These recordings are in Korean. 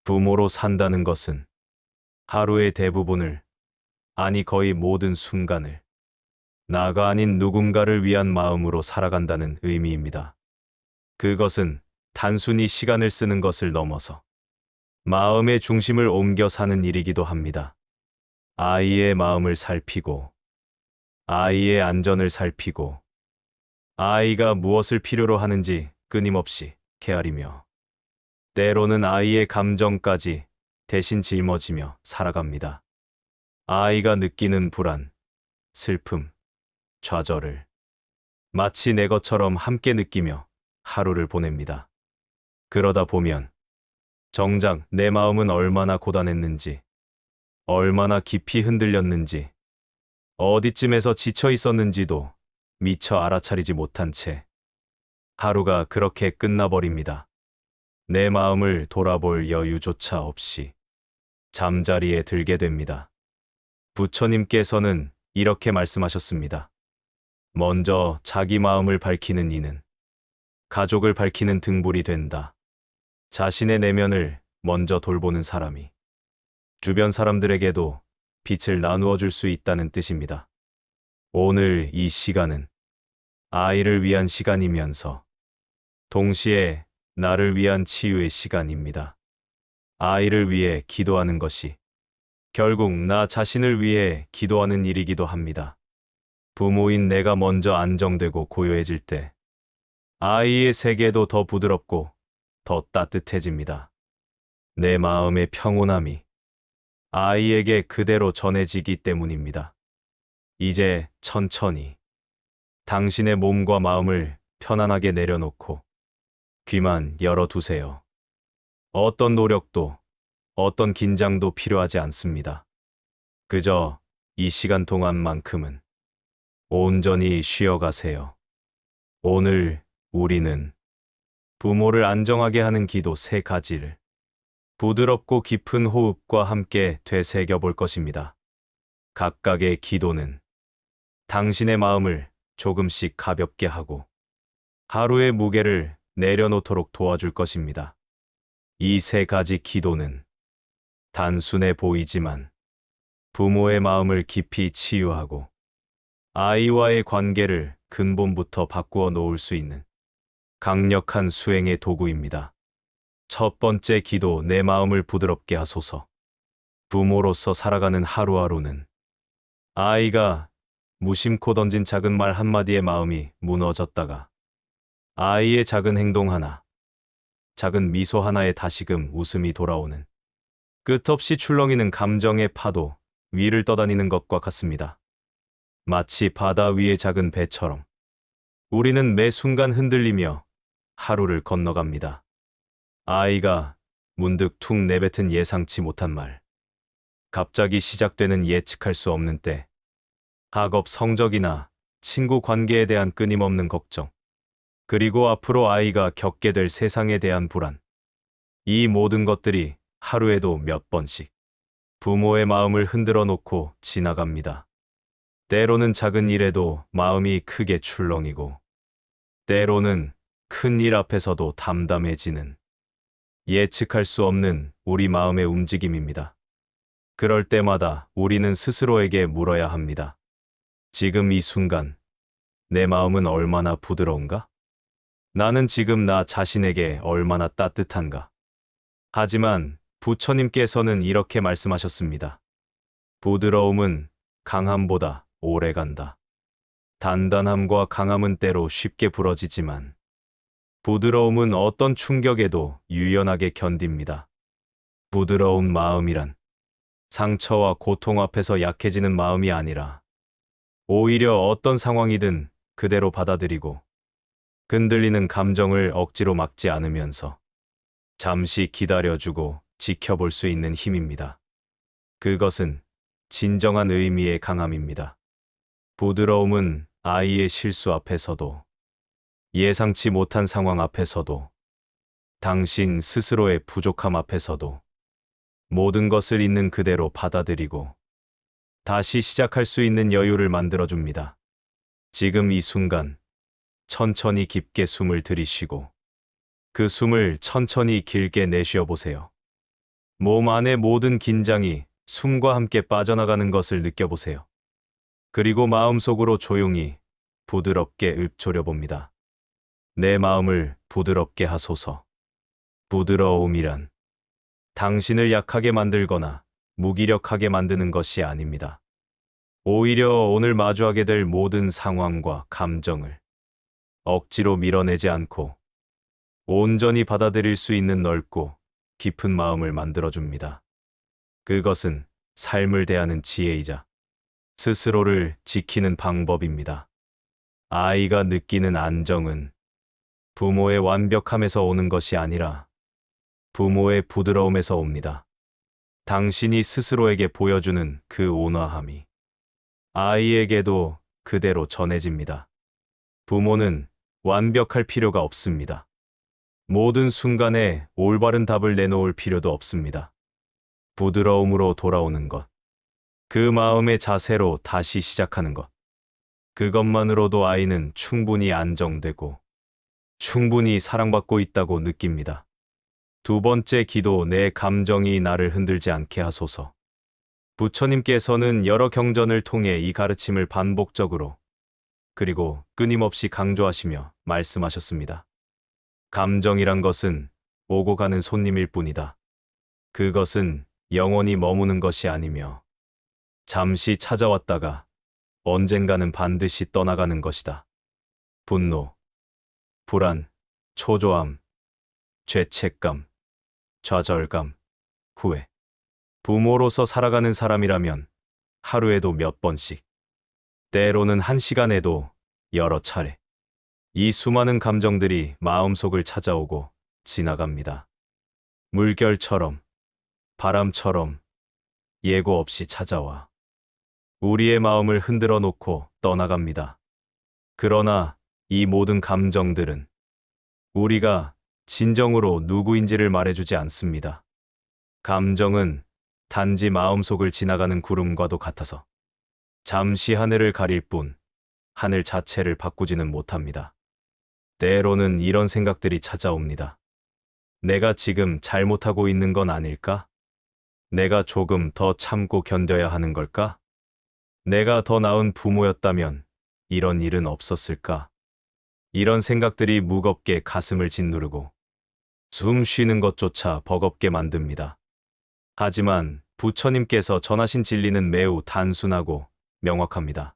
부모로 산다는 것은 하루의 대부분을, 아니 거의 모든 순간을 나가 아닌 누군가를 위한 마음으로 살아간다는 의미입니다. 그것은 단순히 시간을 쓰는 것을 넘어서 마음의 중심을 옮겨 사는 일이기도 합니다. 아이의 마음을 살피고, 아이의 안전을 살피고, 아이가 무엇을 필요로 하는지 끊임없이 헤아리며, 때로는 아이의 감정까지 대신 짊어지며 살아갑니다. 아이가 느끼는 불안, 슬픔, 좌절을 마치 내 것처럼 함께 느끼며 하루를 보냅니다. 그러다 보면 정작 내 마음은 얼마나 고단했는지, 얼마나 깊이 흔들렸는지, 어디쯤에서 지쳐 있었는지도 미처 알아차리지 못한 채 하루가 그렇게 끝나버립니다. 내 마음을 돌아볼 여유조차 없이 잠자리에 들게 됩니다. 부처님께서는 이렇게 말씀하셨습니다. 먼저 자기 마음을 밝히는 이는 가족을 밝히는 등불이 된다. 자신의 내면을 먼저 돌보는 사람이 주변 사람들에게도 빛을 나누어 줄 수 있다는 뜻입니다. 오늘 이 시간은 아이를 위한 시간이면서 동시에 나를 위한 치유의 시간입니다. 아이를 위해 기도하는 것이 결국 나 자신을 위해 기도하는 일이기도 합니다. 부모인 내가 먼저 안정되고 고요해질 때 아이의 세계도 더 부드럽고 더 따뜻해집니다. 내 마음의 평온함이 아이에게 그대로 전해지기 때문입니다. 이제 천천히 당신의 몸과 마음을 편안하게 내려놓고 귀만 열어두세요. 어떤 노력도, 어떤 긴장도 필요하지 않습니다. 그저 이 시간 동안만큼은 온전히 쉬어가세요. 오늘 우리는 부모를 안정하게 하는 기도 3가지를 부드럽고 깊은 호흡과 함께 되새겨 볼 것입니다. 각각의 기도는 당신의 마음을 조금씩 가볍게 하고 하루의 무게를 내려놓도록 도와줄 것입니다. 이 3가지 기도는 단순해 보이지만 부모의 마음을 깊이 치유하고 아이와의 관계를 근본부터 바꾸어 놓을 수 있는 강력한 수행의 도구입니다. 첫 번째 기도, 내 마음을 부드럽게 하소서. 부모로서 살아가는 하루하루는 아이가 무심코 던진 작은 말 한마디에 마음이 무너졌다가 아이의 작은 행동 하나, 작은 미소 하나에 다시금 웃음이 돌아오는 끝없이 출렁이는 감정의 파도 위를 떠다니는 것과 같습니다. 마치 바다 위의 작은 배처럼 우리는 매 순간 흔들리며 하루를 건너갑니다. 아이가 문득 툭 내뱉은 예상치 못한 말, 갑자기 시작되는 예측할 수 없는 때, 학업 성적이나 친구 관계에 대한 끊임없는 걱정, 그리고 앞으로 아이가 겪게 될 세상에 대한 불안. 이 모든 것들이 하루에도 몇 번씩 부모의 마음을 흔들어 놓고 지나갑니다. 때로는 작은 일에도 마음이 크게 출렁이고, 때로는 큰 일 앞에서도 담담해지는 예측할 수 없는 우리 마음의 움직임입니다. 그럴 때마다 우리는 스스로에게 물어야 합니다. 지금 이 순간, 내 마음은 얼마나 부드러운가? 나는 지금 나 자신에게 얼마나 따뜻한가? 하지만 부처님께서는 이렇게 말씀하셨습니다. 부드러움은 강함보다 오래 간다. 단단함과 강함은 때로 쉽게 부러지지만 부드러움은 어떤 충격에도 유연하게 견딥니다. 부드러운 마음이란 상처와 고통 앞에서 약해지는 마음이 아니라 오히려 어떤 상황이든 그대로 받아들이고 흔들리는 감정을 억지로 막지 않으면서 잠시 기다려주고 지켜볼 수 있는 힘입니다. 그것은 진정한 의미의 강함입니다. 부드러움은 아이의 실수 앞에서도, 예상치 못한 상황 앞에서도, 당신 스스로의 부족함 앞에서도 모든 것을 있는 그대로 받아들이고 다시 시작할 수 있는 여유를 만들어줍니다. 지금 이 순간 천천히 깊게 숨을 들이쉬고 그 숨을 천천히 길게 내쉬어 보세요. 몸 안의 모든 긴장이 숨과 함께 빠져나가는 것을 느껴보세요. 그리고 마음속으로 조용히 부드럽게 읊조려 봅니다. 내 마음을 부드럽게 하소서. 부드러움이란 당신을 약하게 만들거나 무기력하게 만드는 것이 아닙니다. 오히려 오늘 마주하게 될 모든 상황과 감정을 억지로 밀어내지 않고 온전히 받아들일 수 있는 넓고 깊은 마음을 만들어줍니다. 그것은 삶을 대하는 지혜이자 스스로를 지키는 방법입니다. 아이가 느끼는 안정은 부모의 완벽함에서 오는 것이 아니라 부모의 부드러움에서 옵니다. 당신이 스스로에게 보여주는 그 온화함이 아이에게도 그대로 전해집니다. 부모는 완벽할 필요가 없습니다. 모든 순간에 올바른 답을 내놓을 필요도 없습니다. 부드러움으로 돌아오는 것, 그 마음의 자세로 다시 시작하는 것, 그것만으로도 아이는 충분히 안정되고 충분히 사랑받고 있다고 느낍니다. 두 번째 기도, 내 감정이 나를 흔들지 않게 하소서. 부처님께서는 여러 경전을 통해 이 가르침을 반복적으로 그리고 끊임없이 강조하시며 말씀하셨습니다. 감정이란 것은 오고 가는 손님일 뿐이다. 그것은 영원히 머무는 것이 아니며 잠시 찾아왔다가 언젠가는 반드시 떠나가는 것이다. 분노, 불안, 초조함, 죄책감, 좌절감, 후회. 부모로서 살아가는 사람이라면 하루에도 몇 번씩, 때로는 한 시간에도 여러 차례, 이 수많은 감정들이 마음속을 찾아오고 지나갑니다. 물결처럼, 바람처럼 예고 없이 찾아와 우리의 마음을 흔들어 놓고 떠나갑니다. 그러나 이 모든 감정들은 우리가 진정으로 누구인지를 말해주지 않습니다. 감정은 단지 마음속을 지나가는 구름과도 같아서 잠시 하늘을 가릴 뿐 하늘 자체를 바꾸지는 못합니다. 때로는 이런 생각들이 찾아옵니다. 내가 지금 잘못하고 있는 건 아닐까? 내가 조금 더 참고 견뎌야 하는 걸까? 내가 더 나은 부모였다면 이런 일은 없었을까? 이런 생각들이 무겁게 가슴을 짓누르고 숨 쉬는 것조차 버겁게 만듭니다. 하지만 부처님께서 전하신 진리는 매우 단순하고 명확합니다.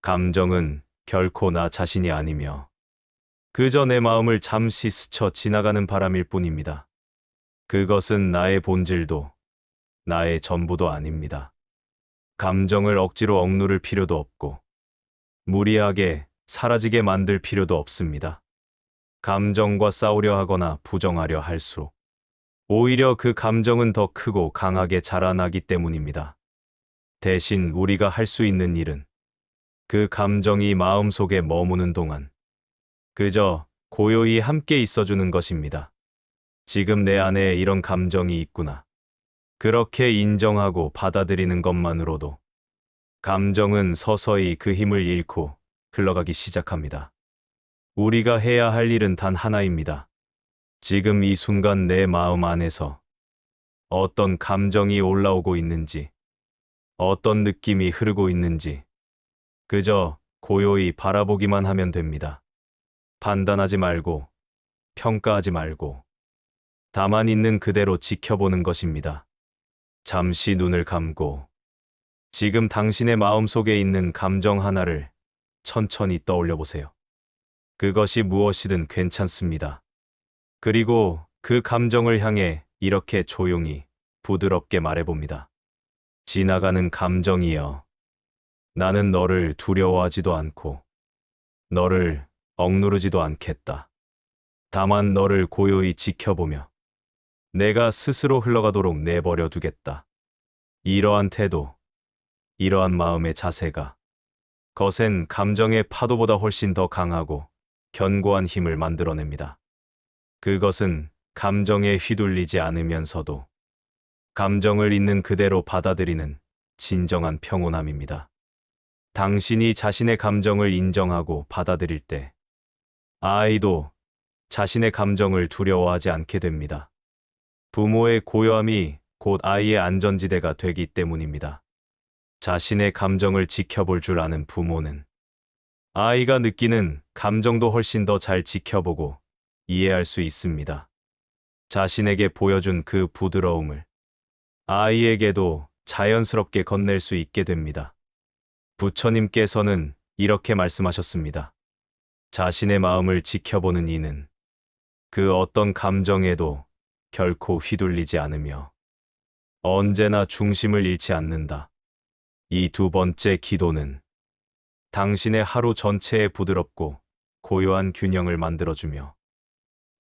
감정은 결코 나 자신이 아니며 그저 내 마음을 잠시 스쳐 지나가는 바람일 뿐입니다. 그것은 나의 본질도 나의 전부도 아닙니다. 감정을 억지로 억누를 필요도 없고 무리하게 사라지게 만들 필요도 없습니다. 감정과 싸우려 하거나 부정하려 할수록 오히려 그 감정은 더 크고 강하게 자라나기 때문입니다. 대신 우리가 할 수 있는 일은 그 감정이 마음속에 머무는 동안 그저 고요히 함께 있어주는 것입니다. 지금 내 안에 이런 감정이 있구나. 그렇게 인정하고 받아들이는 것만으로도 감정은 서서히 그 힘을 잃고 흘러가기 시작합니다. 우리가 해야 할 일은 단 하나입니다. 지금 이 순간 내 마음 안에서 어떤 감정이 올라오고 있는지, 어떤 느낌이 흐르고 있는지 그저 고요히 바라보기만 하면 됩니다. 판단하지 말고, 평가하지 말고, 다만 있는 그대로 지켜보는 것입니다. 잠시 눈을 감고 지금 당신의 마음속에 있는 감정 하나를 천천히 떠올려 보세요. 그것이 무엇이든 괜찮습니다. 그리고 그 감정을 향해 이렇게 조용히 부드럽게 말해봅니다. 지나가는 감정이여. 나는 너를 두려워하지도 않고 너를 억누르지도 않겠다. 다만 너를 고요히 지켜보며 내가 스스로 흘러가도록 내버려 두겠다. 이러한 태도, 이러한 마음의 자세가 거센 감정의 파도보다 훨씬 더 강하고 견고한 힘을 만들어냅니다. 그것은 감정에 휘둘리지 않으면서도 감정을 있는 그대로 받아들이는 진정한 평온함입니다. 당신이 자신의 감정을 인정하고 받아들일 때 아이도 자신의 감정을 두려워하지 않게 됩니다. 부모의 고요함이 곧 아이의 안전지대가 되기 때문입니다. 자신의 감정을 지켜볼 줄 아는 부모는 아이가 느끼는 감정도 훨씬 더 잘 지켜보고 이해할 수 있습니다. 자신에게 보여준 그 부드러움을 아이에게도 자연스럽게 건넬 수 있게 됩니다. 부처님께서는 이렇게 말씀하셨습니다. 자신의 마음을 지켜보는 이는 그 어떤 감정에도 결코 휘둘리지 않으며 언제나 중심을 잃지 않는다. 이 두 번째 기도는 당신의 하루 전체에 부드럽고 고요한 균형을 만들어주며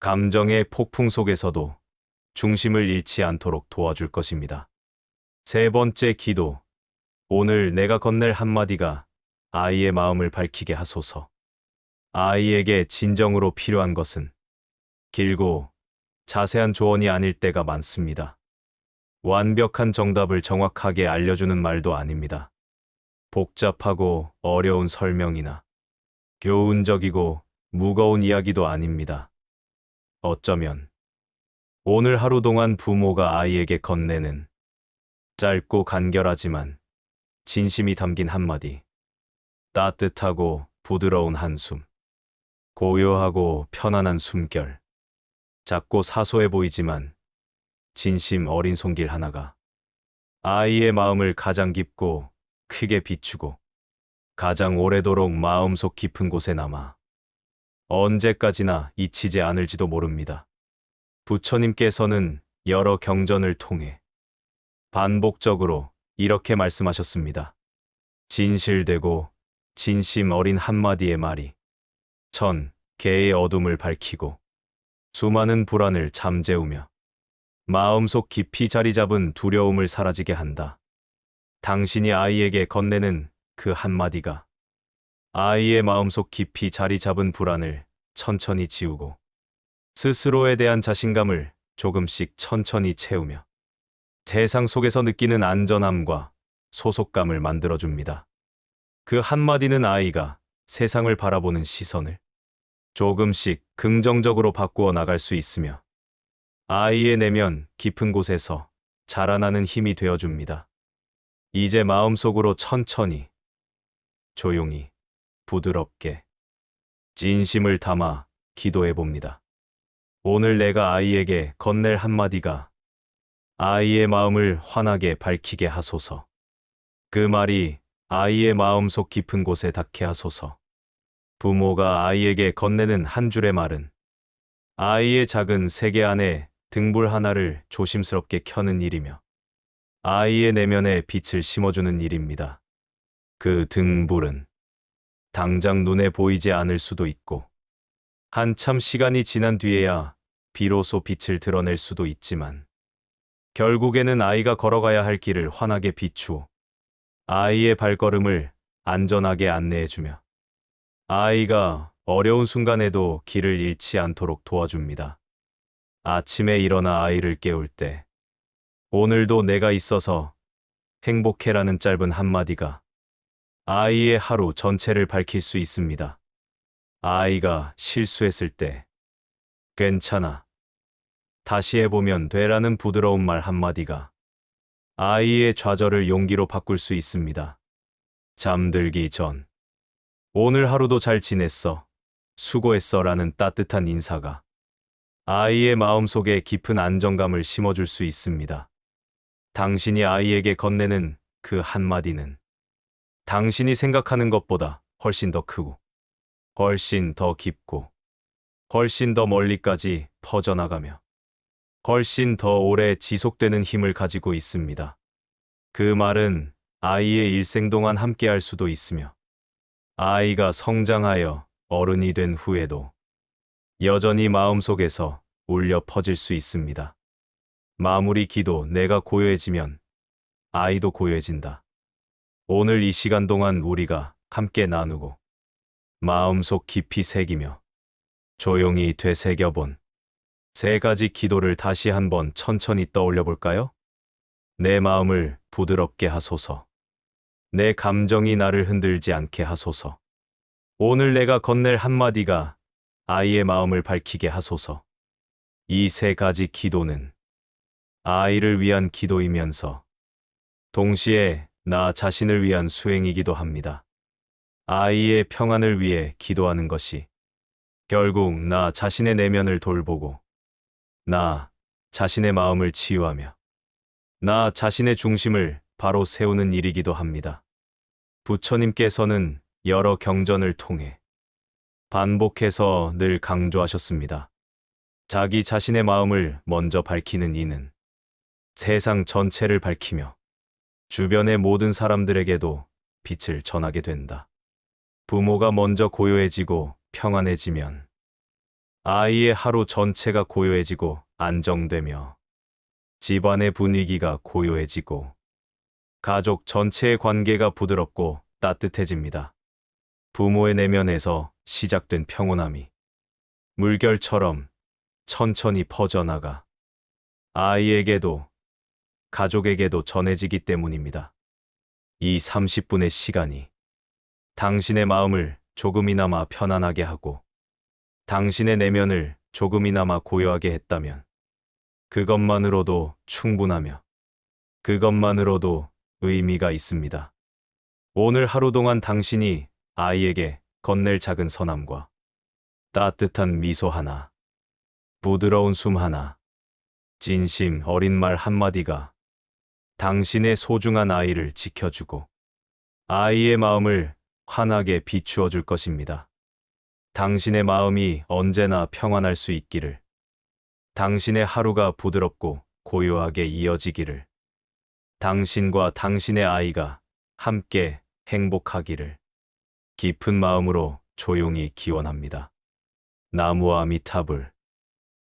감정의 폭풍 속에서도 중심을 잃지 않도록 도와줄 것입니다. 세 번째 기도, 오늘 내가 건넬 한마디가 아이의 마음을 밝히게 하소서. 아이에게 진정으로 필요한 것은 길고 자세한 조언이 아닐 때가 많습니다. 완벽한 정답을 정확하게 알려주는 말도 아닙니다. 복잡하고 어려운 설명이나 교훈적이고 무거운 이야기도 아닙니다. 어쩌면 오늘 하루 동안 부모가 아이에게 건네는 짧고 간결하지만 진심이 담긴 한마디, 따뜻하고 부드러운 한숨, 고요하고 편안한 숨결, 작고 사소해 보이지만 진심 어린 손길 하나가 아이의 마음을 가장 깊고 크게 비추고 가장 오래도록 마음속 깊은 곳에 남아 언제까지나 잊히지 않을지도 모릅니다. 부처님께서는 여러 경전을 통해 반복적으로 이렇게 말씀하셨습니다. 진실되고 진심 어린 한마디의 말이 천 개의 어둠을 밝히고 수많은 불안을 잠재우며 마음속 깊이 자리 잡은 두려움을 사라지게 한다. 당신이 아이에게 건네는 그 한마디가 아이의 마음속 깊이 자리 잡은 불안을 천천히 지우고 스스로에 대한 자신감을 조금씩 천천히 채우며 세상 속에서 느끼는 안전함과 소속감을 만들어줍니다. 그 한마디는 아이가 세상을 바라보는 시선을 조금씩 긍정적으로 바꾸어 나갈 수 있으며 아이의 내면 깊은 곳에서 자라나는 힘이 되어줍니다. 이제 마음속으로 천천히, 조용히, 부드럽게, 진심을 담아 기도해 봅니다. 오늘 내가 아이에게 건넬 한마디가 아이의 마음을 환하게 밝히게 하소서. 그 말이 아이의 마음속 깊은 곳에 닿게 하소서. 부모가 아이에게 건네는 한 줄의 말은 아이의 작은 세계 안에 등불 하나를 조심스럽게 켜는 일이며 아이의 내면에 빛을 심어주는 일입니다. 그 등불은 당장 눈에 보이지 않을 수도 있고 한참 시간이 지난 뒤에야 비로소 빛을 드러낼 수도 있지만 결국에는 아이가 걸어가야 할 길을 환하게 비추어 아이의 발걸음을 안전하게 안내해주며 아이가 어려운 순간에도 길을 잃지 않도록 도와줍니다. 아침에 일어나 아이를 깨울 때 오늘도 내가 있어서 행복해라는 짧은 한마디가 아이의 하루 전체를 밝힐 수 있습니다. 아이가 실수했을 때 괜찮아, 다시 해보면 돼라는 부드러운 말 한마디가 아이의 좌절을 용기로 바꿀 수 있습니다. 잠들기 전 오늘 하루도 잘 지냈어, 수고했어 라는 따뜻한 인사가 아이의 마음속에 깊은 안정감을 심어줄 수 있습니다. 당신이 아이에게 건네는 그 한마디는 당신이 생각하는 것보다 훨씬 더 크고 훨씬 더 깊고 훨씬 더 멀리까지 퍼져나가며 훨씬 더 오래 지속되는 힘을 가지고 있습니다. 그 말은 아이의 일생 동안 함께할 수도 있으며 아이가 성장하여 어른이 된 후에도 여전히 마음속에서 울려 퍼질 수 있습니다. 마무리 기도, 내가 고요해지면 아이도 고요해진다. 오늘 이 시간 동안 우리가 함께 나누고 마음속 깊이 새기며 조용히 되새겨본 세 가지 기도를 다시 한번 천천히 떠올려 볼까요? 내 마음을 부드럽게 하소서. 내 감정이 나를 흔들지 않게 하소서. 오늘 내가 건넬 한마디가 아이의 마음을 밝히게 하소서. 이 세 가지 기도는 아이를 위한 기도이면서 동시에 나 자신을 위한 수행이기도 합니다. 아이의 평안을 위해 기도하는 것이 결국 나 자신의 내면을 돌보고 나 자신의 마음을 치유하며 나 자신의 중심을 바로 세우는 일이기도 합니다. 부처님께서는 여러 경전을 통해 반복해서 늘 강조하셨습니다. 자기 자신의 마음을 먼저 밝히는 이는 세상 전체를 밝히며 주변의 모든 사람들에게도 빛을 전하게 된다. 부모가 먼저 고요해지고 평안해지면 아이의 하루 전체가 고요해지고 안정되며 집안의 분위기가 고요해지고 가족 전체의 관계가 부드럽고 따뜻해집니다. 부모의 내면에서 시작된 평온함이 물결처럼 천천히 퍼져나가 아이에게도 가족에게도 전해지기 때문입니다. 이 30분의 시간이 당신의 마음을 조금이나마 편안하게 하고 당신의 내면을 조금이나마 고요하게 했다면 그것만으로도 충분하며 그것만으로도 의미가 있습니다. 오늘 하루 동안 당신이 아이에게 건넬 작은 선함과 따뜻한 미소 하나, 부드러운 숨 하나, 진심 어린 말 한마디가 당신의 소중한 아이를 지켜주고 아이의 마음을 환하게 비추어 줄 것입니다. 당신의 마음이 언제나 평안할 수 있기를, 당신의 하루가 부드럽고 고요하게 이어지기를, 당신과 당신의 아이가 함께 행복하기를 깊은 마음으로 조용히 기원합니다. 나무 아미타불.